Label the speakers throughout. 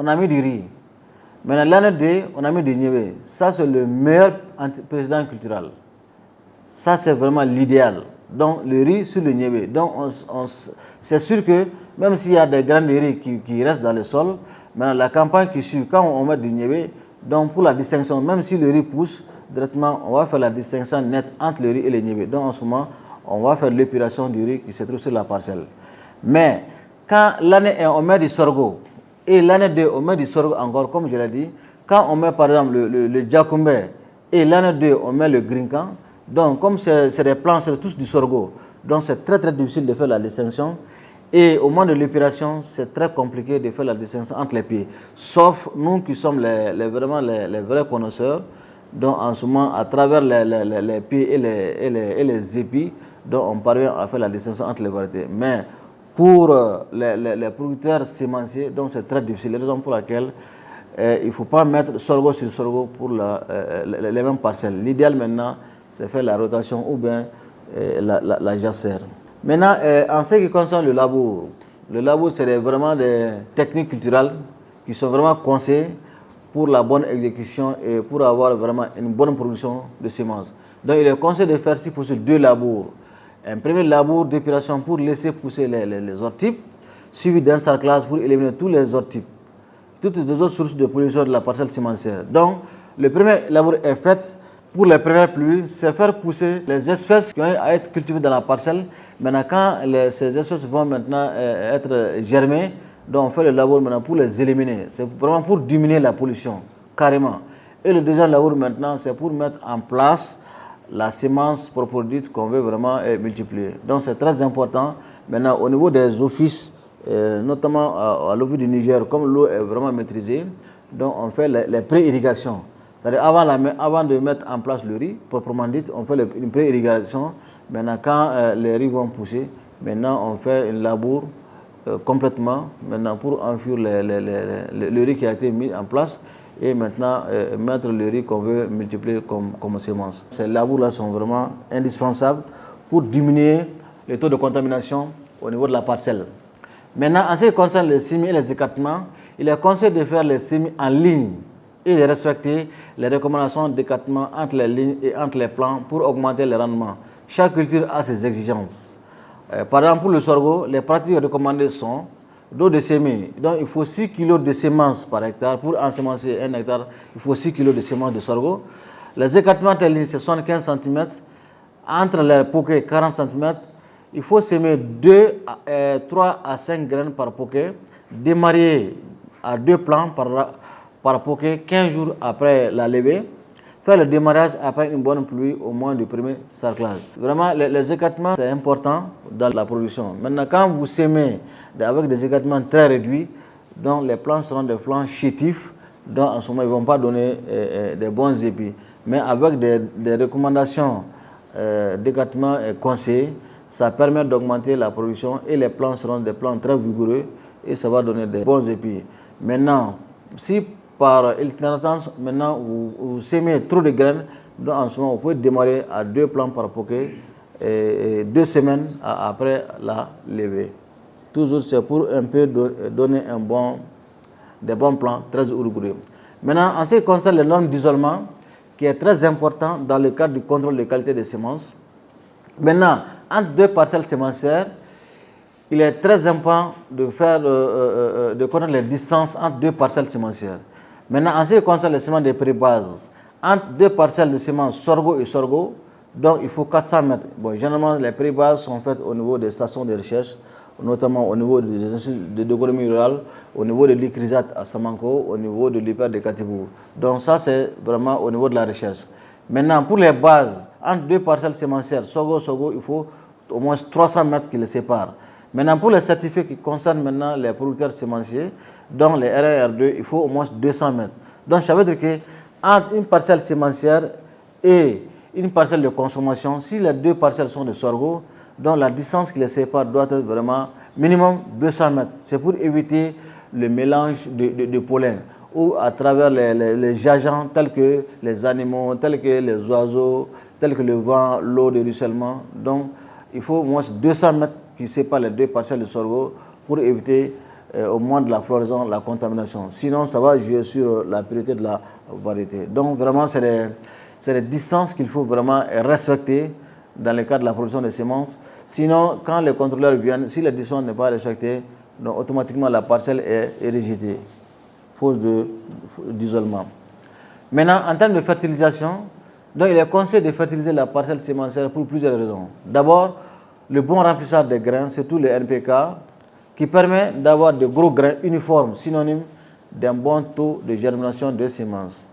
Speaker 1: on a mis du riz. Maintenant, l'année 2, on a mis du niébé. Ça, c'est le meilleur président culturel. Ça, c'est vraiment l'idéal. Donc, le riz sur le niébé. Donc, c'est sûr que même s'il y a des graines de riz qui restent dans le sol, maintenant, la campagne qui suit, quand on met du niébé, donc pour la distinction, même si le riz pousse, directement, on va faire la distinction nette entre le riz et le niébé. Donc, en ce moment, on va faire l'épuration du riz qui se trouve sur la parcelle. Mais, quand l'année 1, on met du sorgho, et l'année 2, on met du sorgho encore, comme je l'ai dit, quand on met par exemple le djakoumbe, et l'année 2, on met le grinkan, donc comme c'est des plants, c'est tous du sorgho, donc c'est très très difficile de faire la distinction. Et au moment de l'épuration, c'est très compliqué de faire la distinction entre les pieds. Sauf nous qui sommes vraiment les vrais connaisseurs, donc en ce moment, à travers les pieds et les épis, donc on parvient à faire la distinction entre les variétés. Mais pour les producteurs sémenciers, donc c'est très difficile. La raison pour laquelle il ne faut pas mettre sorgho sur sorgho pour les mêmes parcelles. L'idéal maintenant, c'est faire la rotation ou bien la jacère. Maintenant, en ce qui concerne le labour, c'est vraiment des techniques culturelles qui sont vraiment conseillées pour la bonne exécution et pour avoir vraiment une bonne production de semences. Donc, il est conseillé de faire si possible 2 labours. Un premier labour d'épuration pour laisser pousser les ortypes, suivi d'un sarclage pour éliminer tous les ortypes, toutes les autres sources de pollution de la parcelle semencière. Donc, le premier labour est fait pour les premières pluies, c'est faire pousser les espèces qui ont à être cultivées dans la parcelle. Maintenant, quand ces espèces vont maintenant être germées, donc on fait le labour maintenant pour les éliminer. C'est vraiment pour diminuer la pollution, carrément. Et le deuxième labour maintenant, c'est pour mettre en place la semence produite qu'on veut vraiment multiplier. Donc c'est très important. Maintenant, au niveau des offices, notamment à l'office du Niger, comme l'eau est vraiment maîtrisée, donc on fait les pré-irrigations. C'est-à-dire avant de mettre en place le riz, proprement dit, on fait une pré-irrigation. Maintenant, quand les riz vont pousser, maintenant on fait un labour complètement maintenant pour enfuir le riz qui a été mis en place et maintenant mettre le riz qu'on veut multiplier comme semence. Ces labours-là sont vraiment indispensables pour diminuer le taux de contamination au niveau de la parcelle. Maintenant, en ce qui concerne les semis et les écartements, il est conseillé de faire les semis en ligne et de respecter les recommandations d'écartement entre les lignes et entre les plants pour augmenter le rendement. Chaque culture a ses exigences. Par exemple, pour le sorgho, les pratiques recommandées sont d'eau de semis. Donc, il faut 6 kg de semences par hectare. Pour ensemencer 1 hectare, il faut 6 kg de semences de sorgho. Les écartements de ligne, c'est 75 cm. Entre les poquets, 40 cm. Il faut semer 3 à 5 graines par poquet, démarrer à 2 plants par poquet 15 jours après la levée. Faire le démarrage après une bonne pluie au moins du premier sarclage. Vraiment, les écartements, c'est important dans la production. Maintenant, quand vous semez avec des écartements très réduits, donc les plants seront des plants chétifs, donc en ce moment, ils ne vont pas donner des bons épis. Mais avec des recommandations d'écartement conseillées, ça permet d'augmenter la production et les plants seront des plants très vigoureux et ça va donner des bons épis. Maintenant, si par itinérance, maintenant vous semez trop de graines, donc en ce moment, vous pouvez démarrer à 2 plants par poquet et 2 semaines après la levée. Toujours, c'est pour un peu donner des bons plants très vigoureux. Maintenant, en ce qui concerne les normes d'isolement, qui est très important dans le cadre du contrôle de qualité des semences. Maintenant, entre 2 parcelles sémencières, il est très important de connaître les distances entre 2 parcelles sémencières. Maintenant, en ce qui concerne les semences de pré-base, entre 2 parcelles de semences sorgho et sorgho, donc il faut 400 mètres. Bon, généralement, les pré-bases sont faites au niveau des stations de recherche, notamment au niveau des instituts d'économie rurale, au niveau de l'ICRISAT à Samanko, au niveau de l'IPER de Katibou. Donc ça, c'est vraiment au niveau de la recherche. Maintenant, pour les bases, entre 2 parcelles sémencières, sorgho, il faut au moins 300 mètres qui les séparent. Maintenant, pour les certificats qui concernent maintenant les producteurs sémenciers, donc les RR2, il faut au moins 200 mètres. Donc, ça veut dire qu'entre une parcelle sémencière et une parcelle de consommation, si les 2 parcelles sont de sorgho, donc la distance qui les sépare doit être vraiment minimum 200 mètres. C'est pour éviter le mélange de pollen ou à travers les agents tels que les animaux, tels que les oiseaux, tels que le vent, l'eau de ruissellement. Donc, il faut au moins 200 mètres qui séparent les 2 parcelles de sorgho pour éviter au moment de la floraison, la contamination. Sinon, ça va jouer sur la pureté de la variété. Donc, vraiment, c'est des distances qu'il faut vraiment respecter dans le cadre de la production des semences. Sinon, quand les contrôleurs viennent, si la distance n'est pas respectée, donc automatiquement la parcelle est rejetée, faute d'isolement. Maintenant, en termes de fertilisation, donc il est conseillé de fertiliser la parcelle sémencière pour plusieurs raisons. D'abord, le bon remplissage des grains, surtout le NPK, qui permet d'avoir de gros grains uniformes, synonymes d'un bon taux de germination de semences.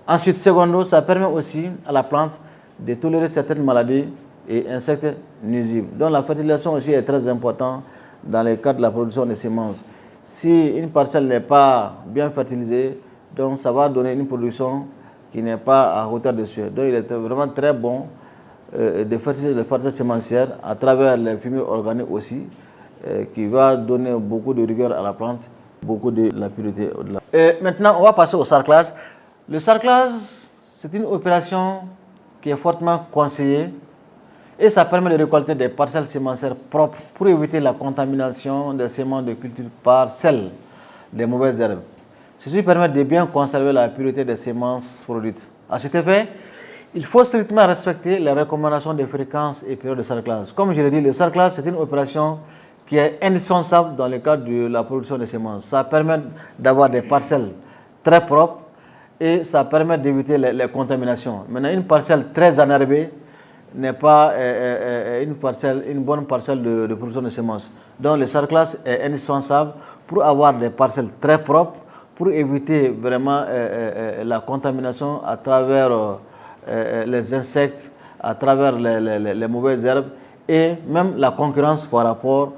Speaker 1: Ensuite, secondo, ça permet aussi à la plante de tolérer certaines maladies et insectes nuisibles. Donc la fertilisation aussi est très importante dans le cadre de la production de semences. Si une parcelle n'est pas bien fertilisée, donc ça va donner une production qui n'est pas à hauteur de cieux. Donc il est vraiment très bon de fertiliser les parcelles sémencières à travers les fumiers organiques aussi, qui va donner beaucoup de rigueur à la plante, beaucoup de la pureté au-delà. Maintenant, on va passer au sarclage. Le sarclage, c'est une opération qui est fortement conseillée et ça permet de récolter des parcelles sémencières propres pour éviter la contamination des semences de culture par celles des mauvaises herbes. Ceci permet de bien conserver la pureté des semences produites. À cet effet, il faut strictement respecter les recommandations de fréquence et période de sarclage. Comme je l'ai dit, le sarclage, c'est une opération qui est indispensable dans le cadre de la production des semences. Ça permet d'avoir des parcelles très propres et ça permet d'éviter les contaminations. Maintenant, une parcelle très enherbée n'est pas une bonne parcelle de production de semences. Donc, le sarclage est indispensable pour avoir des parcelles très propres, pour éviter vraiment la contamination à travers les insectes, à travers les mauvaises herbes et même la concurrence par rapport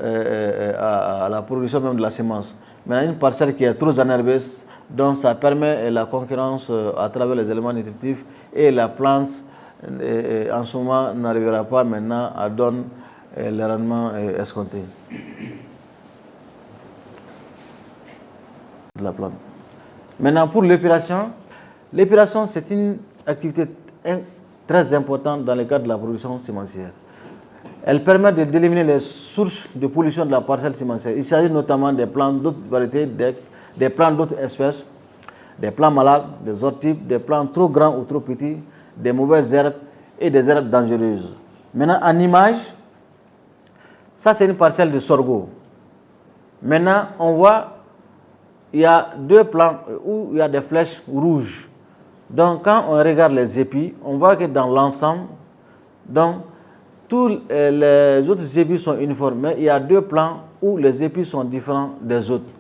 Speaker 1: à la production même de la semence. Maintenant, une parcelle qui est trop enherbée, donc ça permet la concurrence à travers les éléments nutritifs et la plante en ce moment n'arrivera pas maintenant à donner les rendements escomptés de la plante. Maintenant pour l'épuration, l'épuration c'est une activité très importante dans le cadre de la production sémencière. Elle permet d'éliminer les sources de pollution de la parcelle sémencière. Il s'agit notamment des plantes d'autres variétés, des plantes d'autres espèces, des plants malades, des orthipes, des plants trop grands ou trop petits, des mauvaises herbes et des herbes dangereuses. Maintenant, en image, ça c'est une parcelle de sorgho. Maintenant, on voit, il y a deux plants où il y a des flèches rouges. Donc, quand on regarde les épis, on voit que dans l'ensemble, donc, tous les autres épis sont uniformes, mais il y a deux plants où les épis sont différents des autres.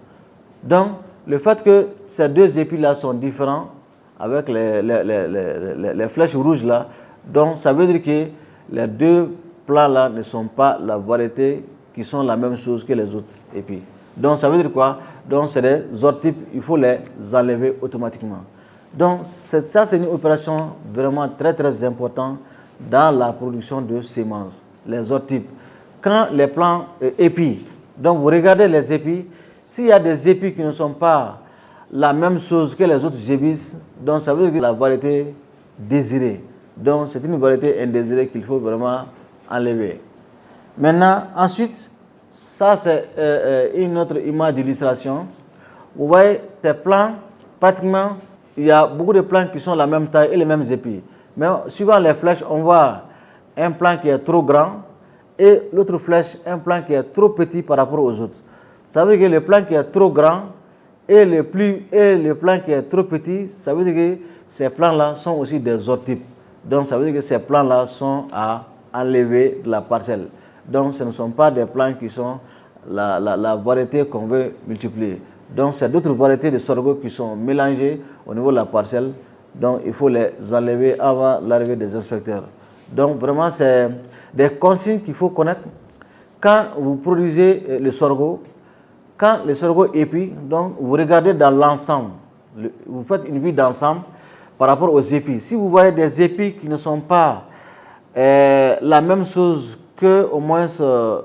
Speaker 1: Donc, le fait que ces deux épis-là sont différents avec les flèches rouges-là, donc ça veut dire que les deux plants-là ne sont pas la variété qui sont la même chose que les autres épis. Donc, ça veut dire quoi? Donc, c'est des orthipes, il faut les enlever automatiquement. Donc, ça, c'est une opération vraiment très, très importante dans la production de semences, les orthipes. Quand les plants épis, donc vous regardez les épis, s'il y a des épis qui ne sont pas la même chose que les autres épis, donc ça veut dire que la variété désirée. Donc c'est une variété indésirée qu'il faut vraiment enlever. Maintenant, ensuite, ça c'est une autre image d'illustration. Vous voyez, ces plants, pratiquement, il y a beaucoup de plants qui sont la même taille et les mêmes épis. Mais suivant les flèches, on voit un plant qui est trop grand et l'autre flèche, un plant qui est trop petit par rapport aux autres. Ça veut dire que le plant qui est trop grand et le plant qui est trop petit, ça veut dire que ces plants-là sont aussi des orthipes. Donc ça veut dire que ces plants-là sont à enlever de la parcelle. Donc ce ne sont pas des plants qui sont la variété qu'on veut multiplier. Donc c'est d'autres variétés de sorgho qui sont mélangées au niveau de la parcelle. Donc il faut les enlever avant l'arrivée des inspecteurs. Donc vraiment c'est des consignes qu'il faut connaître. Quand vous produisez le sorgho, quand le sorgho épi, donc vous regardez dans l'ensemble, vous faites une vue d'ensemble par rapport aux épis. Si vous voyez des épis qui ne sont pas la même chose que au moins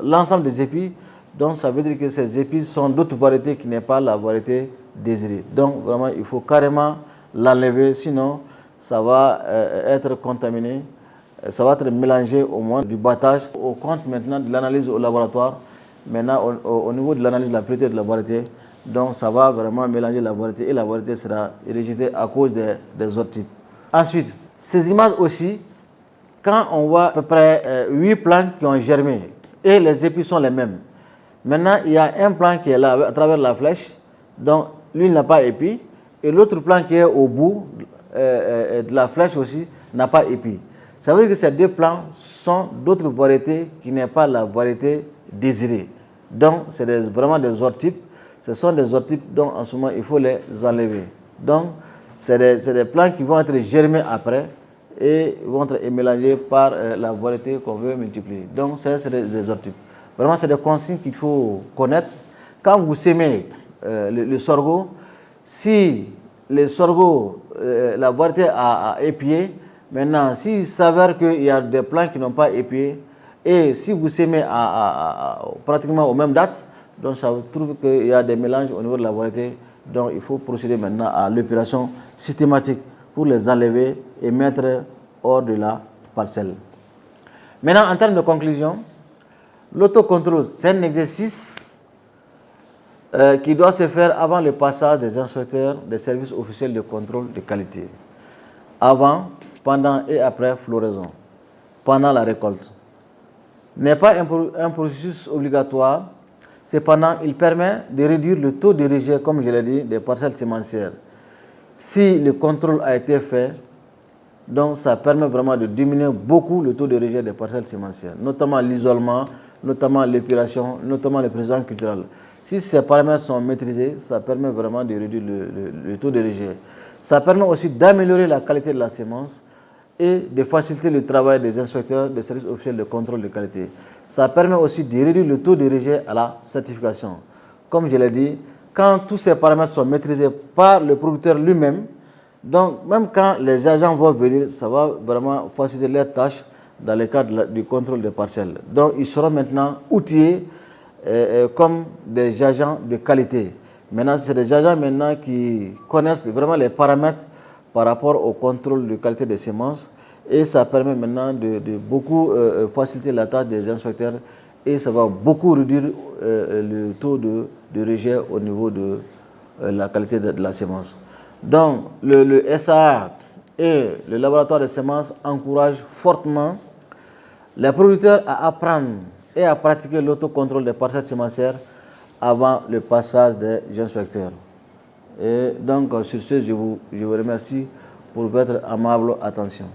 Speaker 1: l'ensemble des épis, donc ça veut dire que ces épis sont d'autres variétés qui n'est pas la variété désirée. Donc vraiment il faut carrément l'enlever, sinon ça va être contaminé, ça va être mélangé au moment du battage. Au compte maintenant de l'analyse au laboratoire, Maintenant, au niveau de l'analyse de la pureté et de la variété, donc ça va vraiment mélanger la variété et la variété sera rejetée à cause des autres types. Ensuite, ces images aussi, quand on voit à peu près 8 plants qui ont germé et les épis sont les mêmes. Maintenant, il y a un plant qui est là à travers la flèche, donc lui n'a pas épi, et l'autre plant qui est au bout de la flèche aussi n'a pas épi. Ça veut dire que ces deux plants sont d'autres variétés qui n'est pas la variété désirée. Donc, c'est vraiment des orthopes. Ce sont des orthopes dont en ce moment il faut les enlever. Donc, c'est des plants qui vont être germés après et vont être mélangés par la variété qu'on veut multiplier. Donc, c'est des orthopes. Vraiment, c'est des consignes qu'il faut connaître. Quand vous sémez le sorgho, si le sorgho, la variété a épié, maintenant, s'il s'avère qu'il y a des plants qui n'ont pas épié, et si vous sémez pratiquement aux mêmes dates, donc ça vous trouve qu'il y a des mélanges au niveau de la variété. Donc il faut procéder maintenant à l'opération systématique pour les enlever et mettre hors de la parcelle. Maintenant, en termes de conclusion, l'autocontrôle, c'est un exercice qui doit se faire avant le passage des inspecteurs des services officiels de contrôle de qualité. Avant, pendant et après floraison, pendant la récolte. N'est pas un processus obligatoire, cependant il permet de réduire le taux de rejet, comme je l'ai dit, des parcelles sémencières. Si le contrôle a été fait, donc ça permet vraiment de diminuer beaucoup le taux de rejet des parcelles sémencières, notamment l'isolement, notamment l'épuration, notamment le président culturel. Si ces paramètres sont maîtrisés, ça permet vraiment de réduire le taux de rejet. Ça permet aussi d'améliorer la qualité de la sémence et de faciliter le travail des inspecteurs des services officiels de contrôle de qualité. Ça permet aussi de réduire le taux de rejet à la certification. Comme je l'ai dit, quand tous ces paramètres sont maîtrisés par le producteur lui-même, donc même quand les agents vont venir, ça va vraiment faciliter leurs tâches dans le cadre du contrôle des parcelles. Donc ils seront maintenant outillés comme des agents de qualité. Maintenant, c'est des agents maintenant qui connaissent vraiment les paramètres par rapport au contrôle de qualité des semences et ça permet maintenant de beaucoup faciliter la tâche des inspecteurs et ça va beaucoup réduire le taux de rejet au niveau de la qualité de la semence. Donc le SAA et le laboratoire de semences encouragent fortement les producteurs à apprendre et à pratiquer l'autocontrôle des parcelles sémencières avant le passage des inspecteurs. Et donc sur ce, je vous remercie pour votre aimable attention.